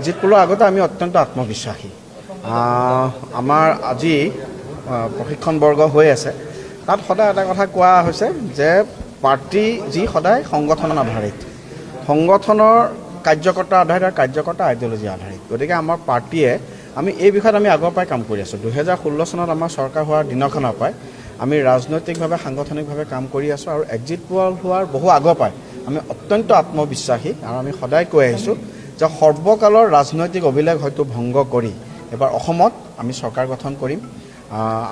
Exit পোলৰ আগতে আমি অত্যন্ত আত্মবিশ্বাসী। আমাৰ আজি প্ৰশিক্ষণবৰ্গ হৈ আছে, তাত সদায় এটা কথা কোৱা হৈছে যে পাৰ্টি যি সদায় সংগঠনৰ আধাৰিত, সংগঠনৰ কাৰ্যকৰ্তা আধাৰিত আৰু কাৰ্যকৰ্তা আইডিঅলজি আধাৰিত। গতিকে আমাৰ পাৰ্টিয়ে আমি এই বিষয়ত আমি আগৰ পৰাই কাম কৰি আছোঁ। 2016 চনত আমাৰ চৰকাৰ হোৱাৰ দিনাখনৰ পৰাই আমি ৰাজনৈতিকভাৱে সাংগঠনিকভাৱে কাম কৰি আছোঁ আৰু এক্সিট পোল হোৱাৰ বহু আগৰ পৰাই আমি অত্যন্ত আত্মবিশ্বাসী আৰু আমি সদায় কৈ আহিছোঁ যে সৰ্বকালৰ ৰাজনৈতিক অভিলেখ হয়তো ভংগ কৰি এবাৰ অসমত আমি চৰকাৰ গঠন কৰিম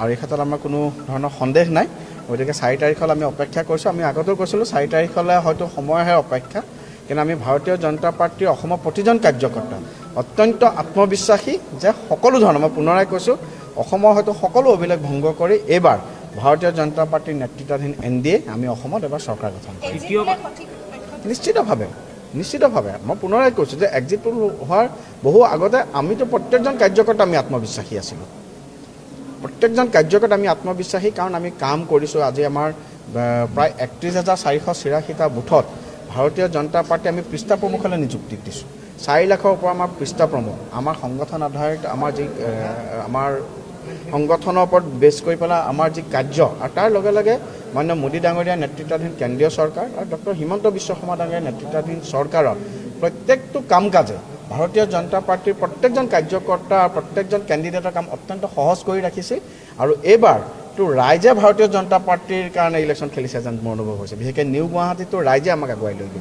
আৰু এই ক্ষেত্ৰত আমাৰ কোনো ধৰণৰ সন্দেহ নাই। গতিকে 4 তাৰিখলৈ আমি অপেক্ষা কৰিছোঁ। আমি আগতেও কৈছিলোঁ 4 তাৰিখলৈ হয়তো সময়হে অপেক্ষা, কিন্তু আমি ভাৰতীয় জনতা পাৰ্টীৰ অসমৰ প্ৰতিজন কাৰ্যকৰ্তা অত্যন্ত আত্মবিশ্বাসী যে সকলো ধৰণৰ, মই পুনৰাই কৈছোঁ, অসমৰ হয়তো সকলো অভিলেখ ভংগ কৰি এইবাৰ ভাৰতীয় জনতা পাৰ্টীৰ নেতৃত্বাধীন NDA আমি অসমত এবাৰ চৰকাৰ গঠন কৰিম। নিশ্চিতভাৱে মই পুনৰাই কৈছোঁ যে এক্সিট পোল হোৱাৰ বহু আগতে আমিতো প্ৰত্যেকজন কাৰ্যকৰ্তা আমি আত্মবিশ্বাসী আছিলোঁ। প্ৰত্যেকজন কাৰ্যকৰ্তা আমি আত্মবিশ্বাসী, কাৰণ আমি কাম কৰিছোঁ। আজি আমাৰ প্ৰায় 31,484টা বুথত ভাৰতীয় জনতা পাৰ্টী আমি পৃষ্ঠা প্ৰমুখলৈ নিযুক্তি দিছোঁ। 4 লাখৰ ওপৰত আমাৰ পৃষ্ঠা প্ৰমুখ, আমাৰ সংগঠন আধাৰিত আমাৰ যি আমাৰ সংগঠনৰ ওপৰত বেছ কৰি পেলাই আমাৰ যি কাৰ্য, আৰু তাৰ লগে লগে মাননীয় মোদী ডাঙৰীয়াৰ নেতৃত্বাধীন কেন্দ্ৰীয় চৰকাৰ আৰু ডক্টৰ হিমন্ত বিশ্ব শৰ্মা ডাঙৰীয়াৰ নেতৃত্বাধীন চৰকাৰৰ প্ৰত্যেকটো কাম কাজে ভাৰতীয় জনতা পাৰ্টীৰ প্ৰত্যেকজন কাৰ্যকৰ্তা আৰু প্ৰত্যেকজন কেণ্ডিডেটৰ কাম অত্যন্ত সহজ কৰি ৰাখিছে। আৰু এইবাৰতো ৰাইজে ভাৰতীয় জনতা পাৰ্টীৰ কাৰণে ইলেকশ্যন খেলিছে যেন মোৰ অনুভৱ হৈছে। বিশেষকৈ নিউ গুৱাহাটীতো ৰাইজে আমাক আগুৱাই লৈ গৈছে।